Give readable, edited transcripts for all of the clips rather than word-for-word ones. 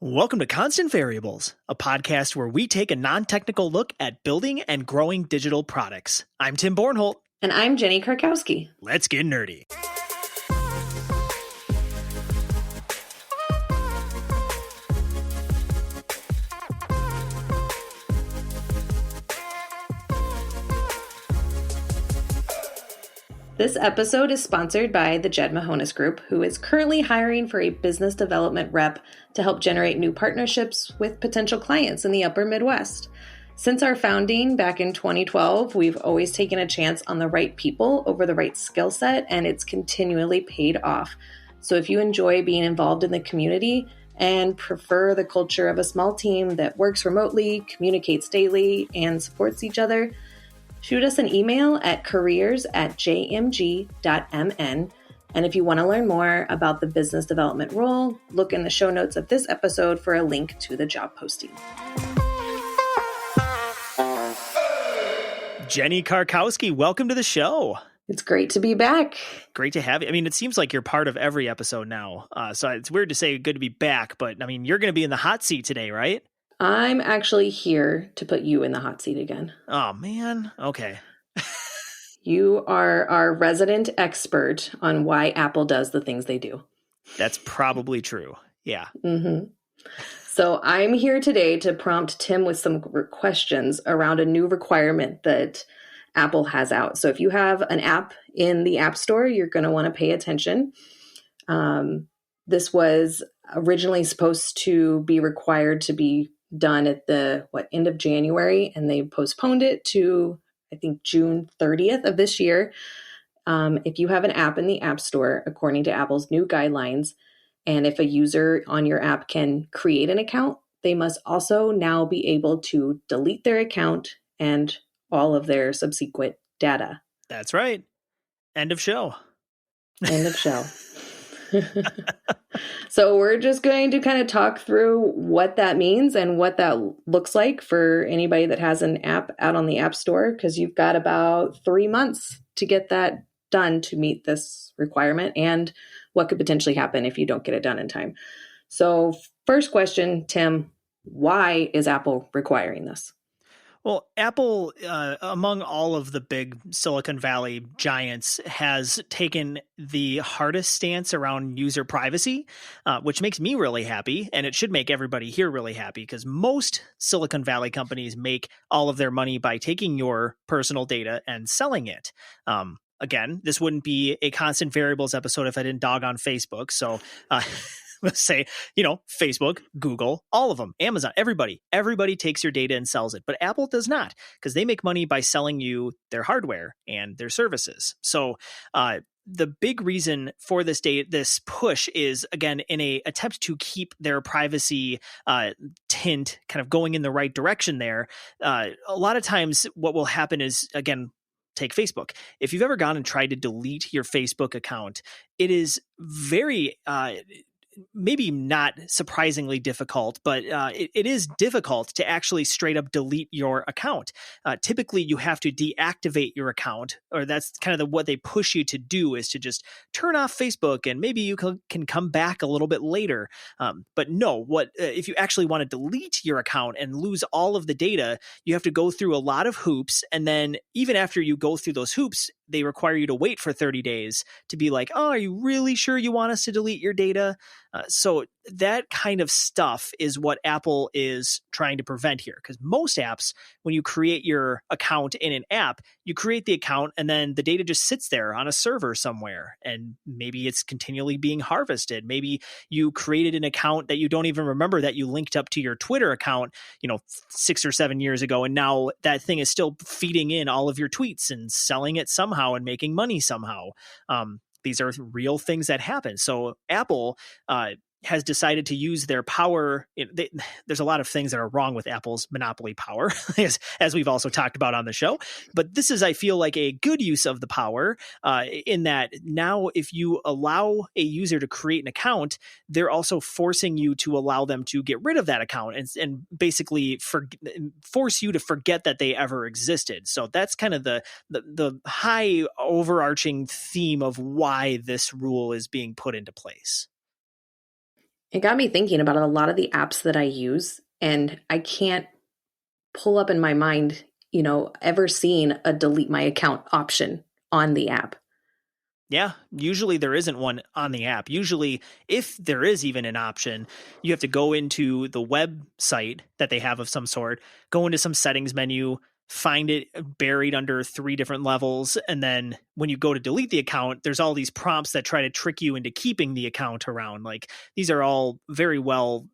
Welcome to Constant Variables, a podcast where we take a non-technical look at building and growing digital products. I'm Tim Bornholt. And I'm Jenny Karkowski. Let's get nerdy. This episode is sponsored by the Jed Mahonis Group, who is currently hiring for a business development rep to help generate new partnerships with potential clients in the upper Midwest. Since our founding back in 2012, we've always taken a chance on the right people over the right skill set, and it's continually paid off. So if you enjoy being involved in the community and prefer the culture of a small team that works remotely, communicates daily, and supports each other, shoot us an email at careers@jmg.mn. And if you want to learn more about the business development role, look in the show notes of this episode for a link to the job posting. Jenny Karkowski, welcome to the show. It's great to be back. Great to have you. I mean, it seems like you're part of every episode now. So it's weird to say good to be back, but I mean, you're going to be in the hot seat today, right? I'm actually here to put you in the hot seat again. Oh, man. Okay. You are our resident expert on why Apple does the things they do. That's probably true. Yeah. Mm-hmm. So I'm here today to prompt Tim with some questions around a new requirement that Apple has out. So if you have an app in the App Store, you're going to want to pay attention. This was originally supposed to be required to be done at the end of January, and they postponed it to, I think, June 30th of this year. If you have an app in the App Store, according to Apple's new guidelines, and if a user on your app can create an account, they must also now be able to delete their account and all of their subsequent data. That's right. End of show. End of show. So we're just going to kind of talk through what that means and what that looks like for anybody that has an app out on the App Store, because you've got about 3 months to get that done to meet this requirement and what could potentially happen if you don't get it done in time. So first question, Tim, why is Apple requiring this? Well, Apple, among all of the big Silicon Valley giants, has taken the hardest stance around user privacy, which makes me really happy. And it should make everybody here really happy, because most Silicon Valley companies make all of their money by taking your personal data and selling it. Again, this wouldn't be a Constant Variables episode if I didn't dog on Facebook. So let's say, Facebook, Google, all of them, Amazon, everybody takes your data and sells it. But Apple does not, because they make money by selling you their hardware and their services. So the big reason for this push is, again, in a attempt to keep their privacy tint kind of going in the right direction there. A lot of times what will happen is, again, take Facebook. If you've ever gone and tried to delete your Facebook account, it is very maybe not surprisingly difficult, but it is difficult to actually straight up delete your account. Typically, you have to deactivate your account, or that's kind of what they push you to do, is to just turn off Facebook, and maybe you can come back a little bit later. But no, if you actually want to delete your account and lose all of the data, you have to go through a lot of hoops. And then even after you go through those hoops, they require you to wait for 30 days to be like, oh, are you really sure you want us to delete your data? So that kind of stuff is what Apple is trying to prevent here. Because most apps, when you create your account in an app, you create the account and then the data just sits there on a server somewhere. And maybe it's continually being harvested. Maybe you created an account that you don't even remember that you linked up to your Twitter account, 6 or 7 years ago. And now that thing is still feeding in all of your tweets and selling it somehow and making money somehow. These are real things that happen. So Apple has decided to use their power. There's a lot of things that are wrong with Apple's monopoly power, as we've also talked about on the show. But this is, I feel like, a good use of the power in that now if you allow a user to create an account, they're also forcing you to allow them to get rid of that account and basically force you to forget that they ever existed. So that's kind of the high overarching theme of why this rule is being put into place. It got me thinking about a lot of the apps that I use, and I can't pull up in my mind, ever seeing a delete my account option on the app. Yeah, usually there isn't one on the app. Usually, if there is even an option, you have to go into the website that they have of some sort, go into some settings menu, find it buried under 3 different levels, and then when you go to delete the account, there's all these prompts that try to trick you into keeping the account around. Like, these are all very well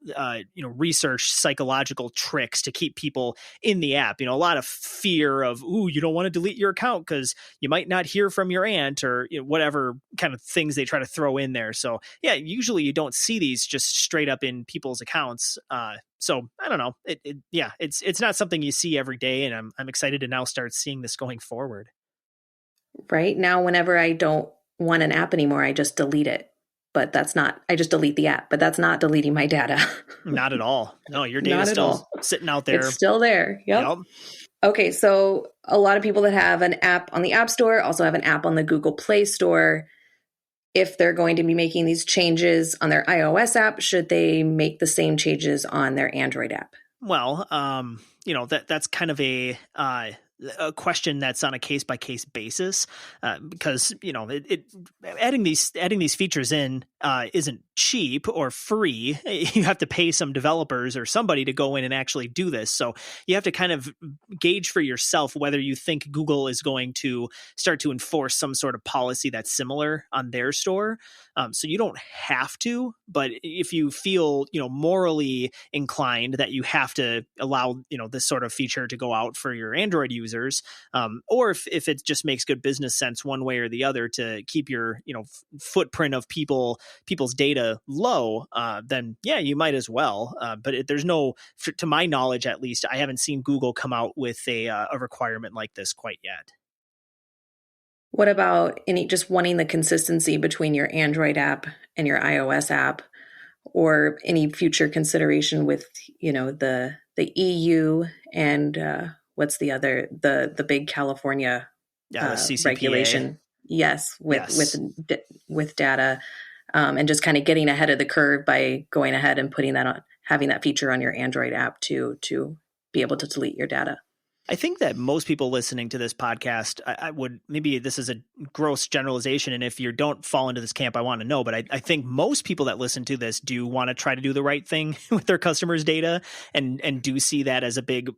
researched psychological tricks to keep people in the app. A lot of fear of, ooh, you don't want to delete your account because you might not hear from your aunt, or whatever kind of things they try to throw in there. So yeah, usually you don't see these just straight up in people's accounts. So I don't know. It's not something you see every day, and I'm excited to now start seeing this going forward. Right now, whenever I don't want an app anymore, I just delete it. But I just delete the app, but that's not deleting my data. Not at all. No, your Not data's at still all. sitting out there. It's still there. Yep. Okay, so a lot of people that have an app on the App Store also have an app on the Google Play Store. If they're going to be making these changes on their iOS app, should they make the same changes on their Android app? Well, that's kind of a question that's on a case by case basis, because adding these features in isn't cheap or free. You have to pay some developers or somebody to go in and actually do this. So you have to kind of gauge for yourself whether you think Google is going to start to enforce some sort of policy that's similar on their store. So you don't have to, but if you feel morally inclined that you have to allow this sort of feature to go out for your Android users, or if it just makes good business sense one way or the other to keep your footprint of people's data low, then yeah, you might as well. But there's no, to my knowledge at least, I haven't seen Google come out with a requirement like this quite yet. What about just wanting the consistency between your Android app and your iOS app, or any future consideration with the EU and what's the other, the big California CCPA regulation? Yes, with data, and just kind of getting ahead of the curve by going ahead and putting that on, having that feature on your Android app to be able to delete your data. I think that most people listening to this podcast, I would, maybe this is a gross generalization, and if you don't fall into this camp, I want to know, but I think most people that listen to this do want to try to do the right thing with their customers' data, and do see that as a big,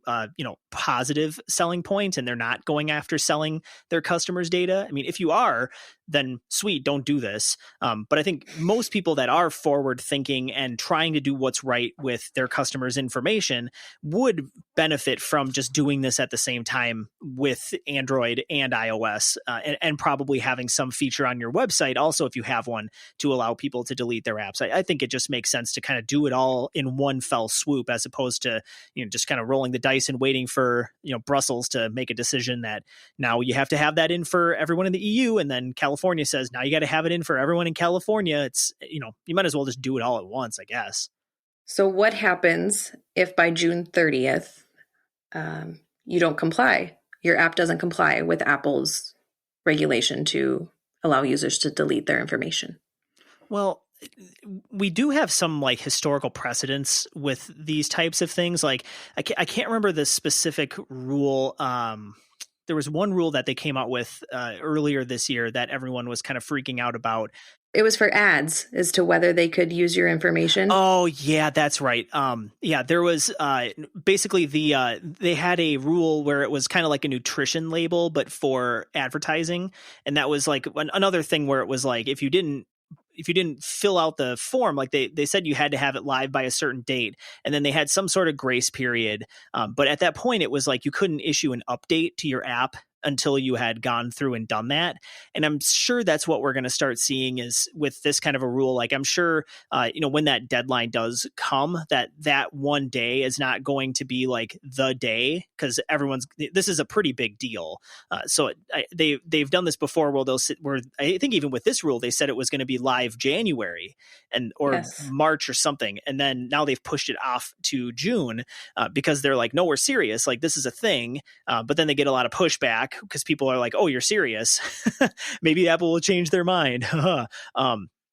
positive selling point, and they're not going after selling their customers' data. I mean, if you are, then sweet, don't do this. But I think most people that are forward thinking and trying to do what's right with their customers' information would benefit from just doing this at the same time with Android and iOS, and probably having some feature on your website also, if you have one, to allow people to delete their apps. I think it just makes sense to kind of do it all in one fell swoop, as opposed to just kind of rolling the dice and waiting for Brussels to make a decision that now you have to have that in for everyone in the EU, and then California says now you got to have it in for everyone in California. It's you might as well just do it all at once, I guess. So what happens if by June 30th you don't comply? Your app doesn't comply with Apple's regulation to allow users to delete their information. Well, we do have some historical precedents with these types of things. Like I can't remember the specific rule. There was one rule that they came out with earlier this year that everyone was kind of freaking out about. It was for ads as to whether they could use your information. Oh yeah, that's right. There was basically they had a rule where it was kind of like a nutrition label, but for advertising. And that was like another thing where it was like, if you didn't fill out the form, like they said you had to have it live by a certain date, and then they had some sort of grace period. But at that point, it was like you couldn't issue an update to your app until you had gone through and done that. And I'm sure that's what we're going to start seeing is with this kind of a rule. Like I'm sure, when that deadline does come, that one day is not going to be like the day, because this is a pretty big deal. They've done this before where I think even with this rule, they said it was going to be live January or yes, March or something. And then now they've pushed it off to June because they're like, no, we're serious. Like this is a thing. But then they get a lot of pushback because people are like, oh, you're serious. Maybe Apple will change their mind.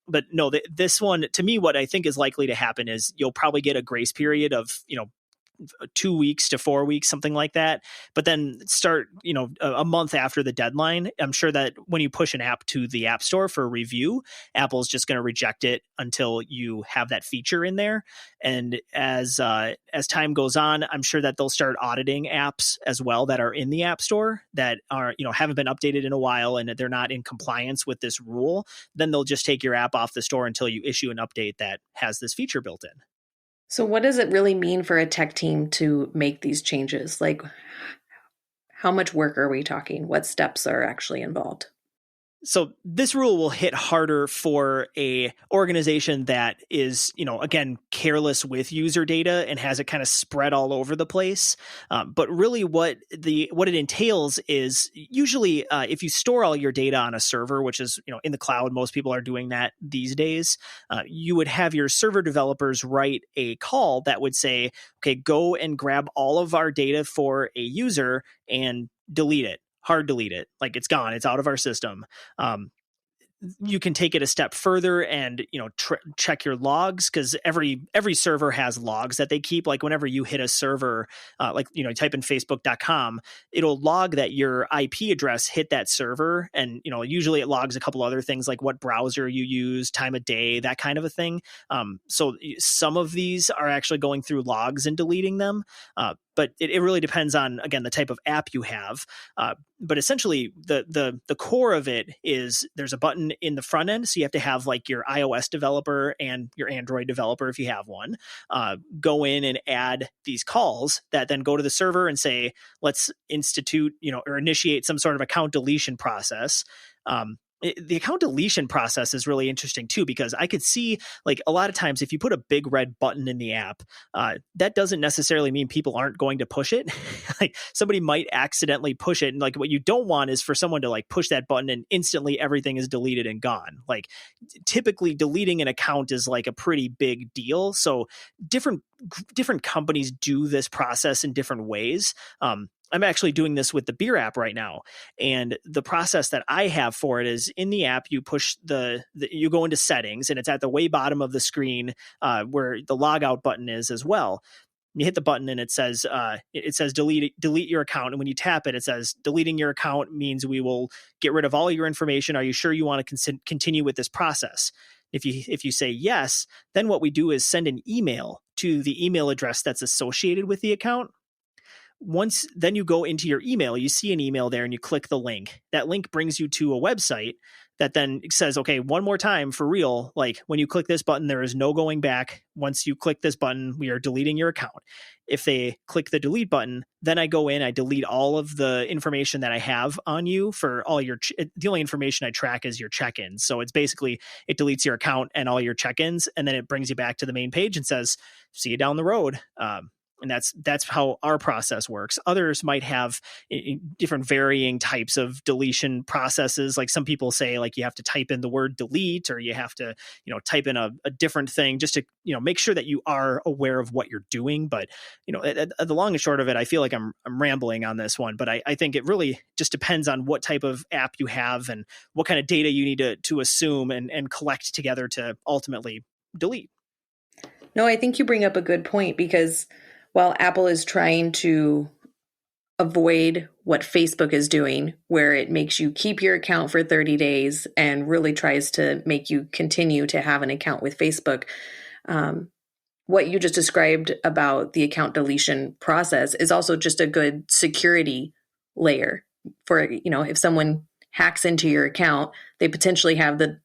but no, this one, to me, what I think is likely to happen is you'll probably get a grace period of, 2 weeks to 4 weeks, something like that. But then start, a month after the deadline. I'm sure that when you push an app to the App Store for review, Apple's just going to reject it until you have that feature in there. And as time goes on, I'm sure that they'll start auditing apps as well that are in the App Store that are, haven't been updated in a while and they're not in compliance with this rule. Then they'll just take your app off the store until you issue an update that has this feature built in. So what does it really mean for a tech team to make these changes? Like, how much work are we talking? What steps are actually involved? So this rule will hit harder for a organization that is, again, careless with user data and has it kind of spread all over the place. But really what it entails is usually if you store all your data on a server, which is, in the cloud, most people are doing that these days, you would have your server developers write a call that would say, okay, go and grab all of our data for a user and delete it. Hard delete it. Like it's gone. It's out of our system. You can take it a step further and check your logs, because every server has logs that they keep. Like whenever you hit a server, type in facebook.com, it'll log that your IP address hit that server, and usually it logs a couple other things like what browser you use, time of day, that kind of a thing. So some of these are actually going through logs and deleting them. But it really depends on, again, the type of app you have. But essentially, the core of it is there's a button in the front end. So you have to have like your iOS developer and your Android developer, if you have one, go in and add these calls that then go to the server and say, let's institute, or initiate some sort of account deletion process. The account deletion process is really interesting too, because I could see like a lot of times if you put a big red button in the app, that doesn't necessarily mean people aren't going to push it. Like somebody might accidentally push it. And like what you don't want is for someone to like push that button and instantly everything is deleted and gone. Like typically deleting an account is like a pretty big deal. So different companies do this process in different ways. I'm actually doing this with the beer app right now. And the process that I have for it is in the app, you push you go into settings, and it's at the way bottom of the screen where the logout button is as well. You hit the button and it says delete your account. And when you tap it, it says deleting your account means we will get rid of all your information. Are you sure you want to continue with this process? If you say yes, then what we do is send an email to the email address that's associated with the account. Then you go into your email, you see an email there and you click the link. That link brings you to a website that then says, okay, one more time for real. Like when you click this button, there is no going back. Once you click this button, we are deleting your account. If they click the delete button, then I go in, I delete all of the information that I have on you for all your, the only information I track is your check-ins. So it's basically, it deletes your account and all your check-ins, and then it brings you back to the main page and says, see you down the road. And that's how our process works. Others might have different varying types of deletion processes. Like some people say, like you have to type in the word delete, or you have to, type in a different thing just to, make sure that you are aware of what you're doing. But, the long and short of it, I feel like I'm rambling on this one, but I think it really just depends on what type of app you have and what kind of data you need to assume and collect together to ultimately delete. No, I think you bring up a good point, because while Apple is trying to avoid what Facebook is doing, where it makes you keep your account for 30 days and really tries to make you continue to have an account with Facebook, what you just described about the account deletion process is also just a good security layer for, if someone hacks into your account, they potentially have the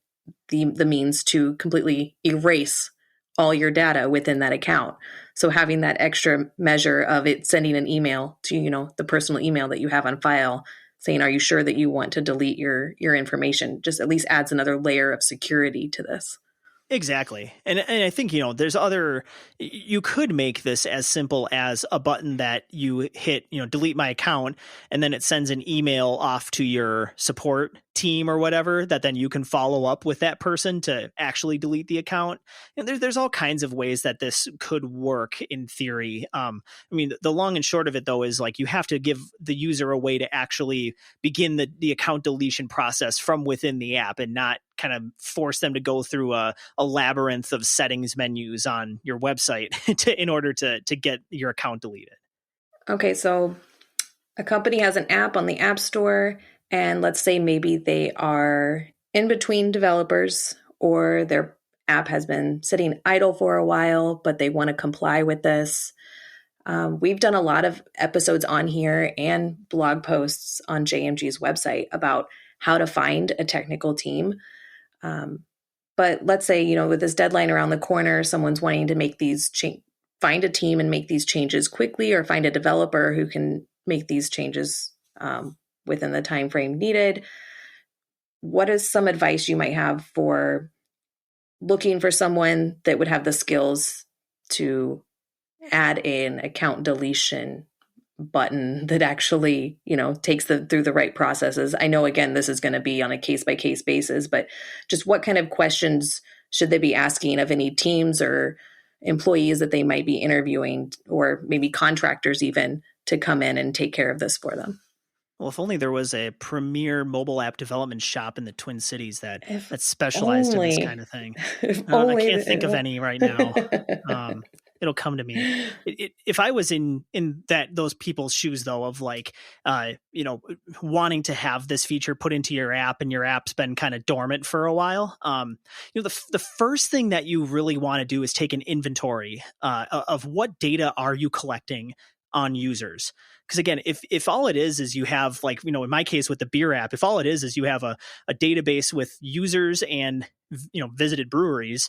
means to completely erase all your data within that account. So having that extra measure of it sending an email to, the personal email that you have on file saying, are you sure that you want to delete your information, just at least adds another layer of security to this. Exactly. And I think, you could make this as simple as a button that you hit, delete my account, and then it sends an email off to your support team or whatever, that then you can follow up with that person to actually delete the account. And there's all kinds of ways that this could work in theory. I mean, the long and short of it, though, is like you have to give the user a way to actually begin the account deletion process from within the app and not kind of force them to go through a labyrinth of settings menus on your website in order to get your account deleted. Okay, so a company has an app on the App Store, and let's say maybe they are in between developers, or their app has been sitting idle for a while, but they want to comply with this. We've done a lot of episodes on here and blog posts on JMG's website about how to find a technical team. But let's say, with this deadline around the corner, someone's wanting to make these find a team and make these changes quickly, or find a developer who can make these changes within the time frame needed. What is some advice you might have for looking for someone that would have the skills to add an account deletion button that actually, takes them through the right processes? I know, again, this is going to be on a case-by-case basis, but just what kind of questions should they be asking of any teams or employees that they might be interviewing, or maybe contractors even, to come in and take care of this for them? Well, if only there was a premier mobile app development shop in the Twin Cities that specialized in this kind of thing. I can't think of any right now. It'll come to me. If I was in those people's shoes, though, of like, wanting to have this feature put into your app, and your app's been kind of dormant for a while, the first thing that you really want to do is take an inventory of what data are you collecting on users. Because again, if all it is you have, like, in my case with the beer app, if all it is you have a database with users and, visited breweries,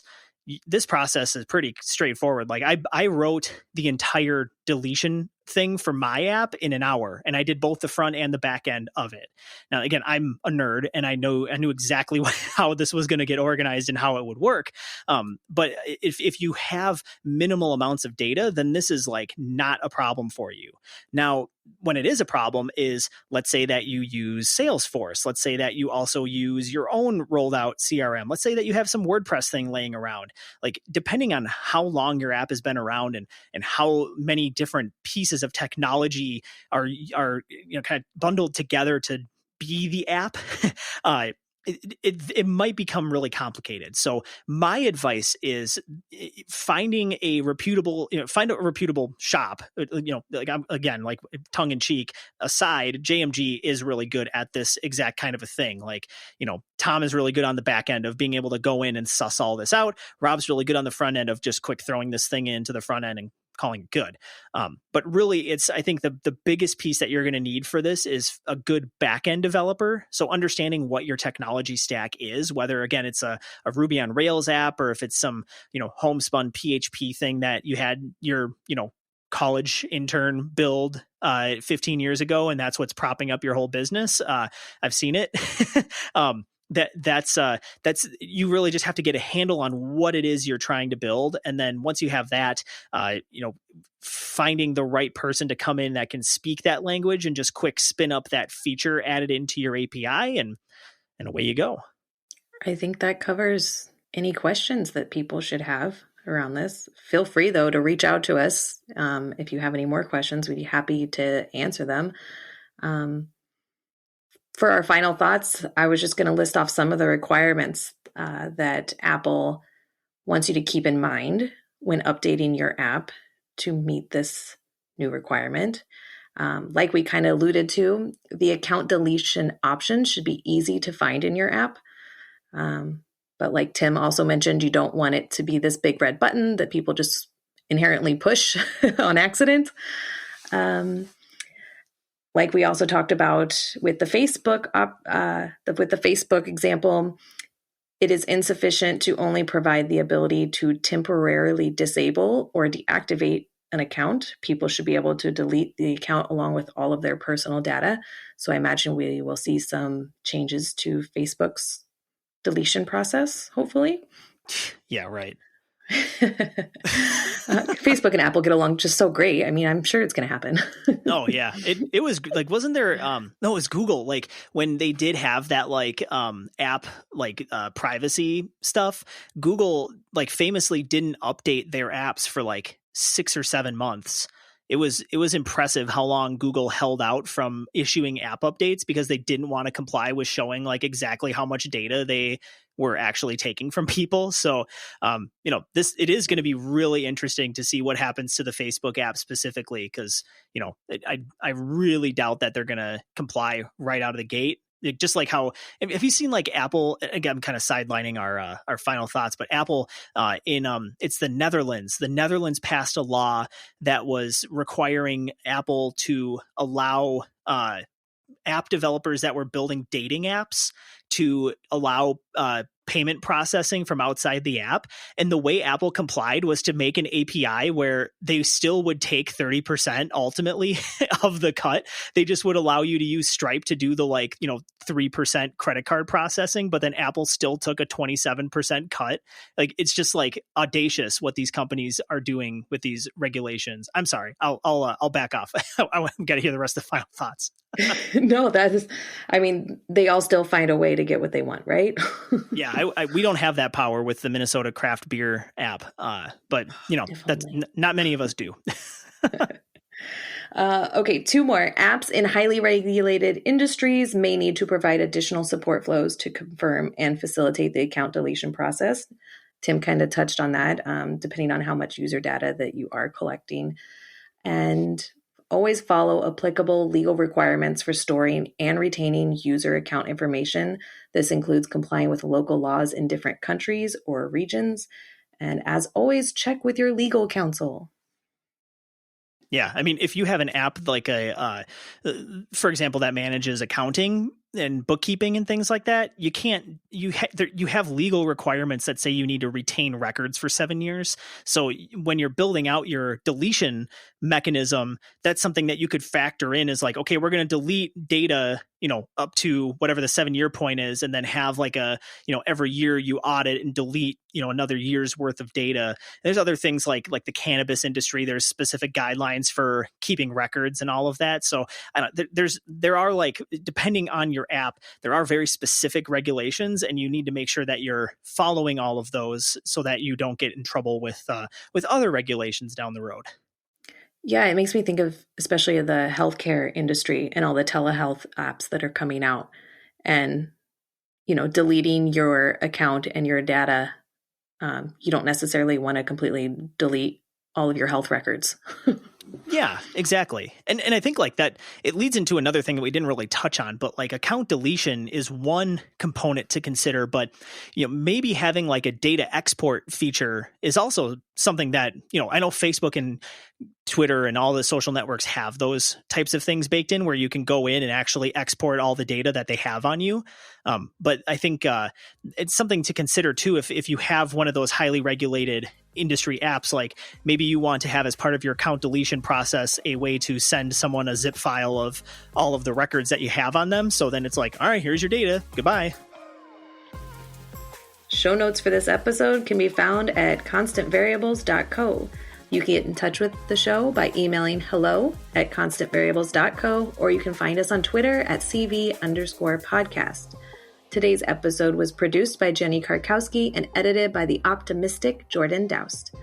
this process is pretty straightforward. Like I wrote the entire deletion thing for my app in an hour, and I did both the front and the back end of it. Now, again, I'm a nerd, and I knew exactly how this was going to get organized and how it would work. But if you have minimal amounts of data, then this is like not a problem for you. Now, when it is a problem is, let's say that you use Salesforce. Let's say that you also use your own rolled out CRM. Let's say that you have some WordPress thing laying around. Like, depending on how long your app has been around and how many different pieces of technology are kind of bundled together to be the app, it might become really complicated. So my advice is finding a reputable, find a reputable shop. Like, again, like, tongue in cheek aside, JMG is really good at this exact kind of a thing. Like, Tom is really good on the back end of being able to go in and suss all this out. Rob's really good on the front end of just quick throwing this thing into the front end and calling it good. But really, I think the biggest piece that you're going to need for this is a good back-end developer. So understanding what your technology stack is, whether, again, it's a Ruby on Rails app, or if it's some, homespun PHP thing that you had your, college intern build 15 years ago, and that's what's propping up your whole business. I've seen it. That's you really just have to get a handle on what it is you're trying to build. And then once you have that, finding the right person to come in that can speak that language and just quick spin up that feature, add it into your API, and away you go. I think that covers any questions that people should have around this. Feel free, though, to reach out to us. If you have any more questions, we'd be happy to answer them. For our final thoughts, I was just going to list off some of the requirements that Apple wants you to keep in mind when updating your app to meet this new requirement. Like we kind of alluded to, the account deletion option should be easy to find in your app. But like Tim also mentioned, you don't want it to be this big red button that people just inherently push on accident. Like we also talked about with the Facebook example, it is insufficient to only provide the ability to temporarily disable or deactivate an account. People should be able to delete the account along with all of their personal data. So I imagine we will see some changes to Facebook's deletion process, hopefully. Yeah, right. Facebook and Apple get along just so great. I mean, I'm sure it's going to happen. Oh yeah. It was like, wasn't there, no, it was Google. Like when they did have that like, app, like, privacy stuff, Google like famously didn't update their apps for like 6 or 7 months. It was impressive how long Google held out from issuing app updates because they didn't want to comply with showing like exactly how much data they were actually taking from people. So, it is going to be really interesting to see what happens to the Facebook app specifically, because, I really doubt that they're going to comply right out of the gate. Just like how, have you seen like Apple, again, I'm kind of sidelining our final thoughts, but Apple it's the Netherlands passed a law that was requiring Apple to allow app developers that were building dating apps to allow payment processing from outside the app. And the way Apple complied was to make an API where they still would take 30% ultimately of the cut. They just would allow you to use Stripe to do the 3% credit card processing, but then Apple still took a 27% cut. Like, it's just like audacious what these companies are doing with these regulations. I'm sorry. I'll back off. I got to hear the rest of the final thoughts. No, they all still find a way to get what they want, right? Yeah, we don't have that power with the Minnesota craft beer app, but that's not many of us do. Okay, 2 more. Apps in highly regulated industries may need to provide additional support flows to confirm and facilitate the account deletion process. Tim kind of touched on that, depending on how much user data that you are collecting. And always follow applicable legal requirements for storing and retaining user account information. This includes complying with local laws in different countries or regions. And as always, check with your legal counsel. Yeah, I mean, if you have an app like for example, that manages accounting and bookkeeping and things like that, you have legal requirements that say you need to retain records for 7 years. So when you're building out your deletion mechanism, that's something that you could factor in as like, okay, we're going to delete data, up to whatever the 7-year point is, and then have like every year you audit and delete, another year's worth of data. There's other things like the cannabis industry. There's specific guidelines for keeping records and all of that. So there are, like, depending on your app, there are very specific regulations, and you need to make sure that you're following all of those so that you don't get in trouble with other regulations down the road. Yeah, it makes me think of especially the healthcare industry and all the telehealth apps that are coming out, and, deleting your account and your data. You don't necessarily want to completely delete all of your health records. Yeah, exactly. And I think like that, it leads into another thing that we didn't really touch on, but like account deletion is one component to consider, but maybe having like a data export feature is also something that, I know Facebook and Twitter and all the social networks have those types of things baked in where you can go in and actually export all the data that they have on you. But I think it's something to consider too, if you have one of those highly regulated industry apps, like maybe you want to have as part of your account deletion process a way to send someone a zip file of all of the records that you have on them. So then it's like, all right, here's your data. Goodbye. Show notes for this episode can be found at constantvariables.co. You can get in touch with the show by emailing hello@constantvariables.co, or you can find us on Twitter at CV_podcast. Today's episode was produced by Jenny Karkowski and edited by the optimistic Jordan Doust.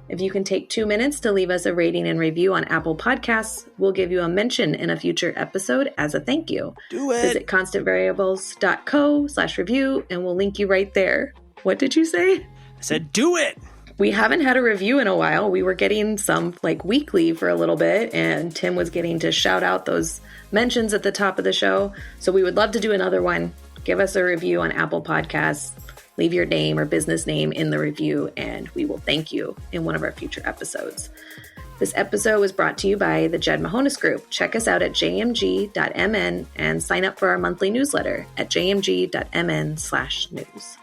If you can take 2 minutes to leave us a rating and review on Apple Podcasts, we'll give you a mention in a future episode as a thank you. Do it. Visit constantvariables.co/review and we'll link you right there. What did you say? I said, do it. We haven't had a review in a while. We were getting some like weekly for a little bit, and Tim was getting to shout out those mentions at the top of the show. So we would love to do another one. Give us a review on Apple Podcasts. Leave your name or business name in the review, and we will thank you in one of our future episodes. This episode was brought to you by the Jed Mahonis Group. Check us out at jmg.mn and sign up for our monthly newsletter at jmg.mn/news.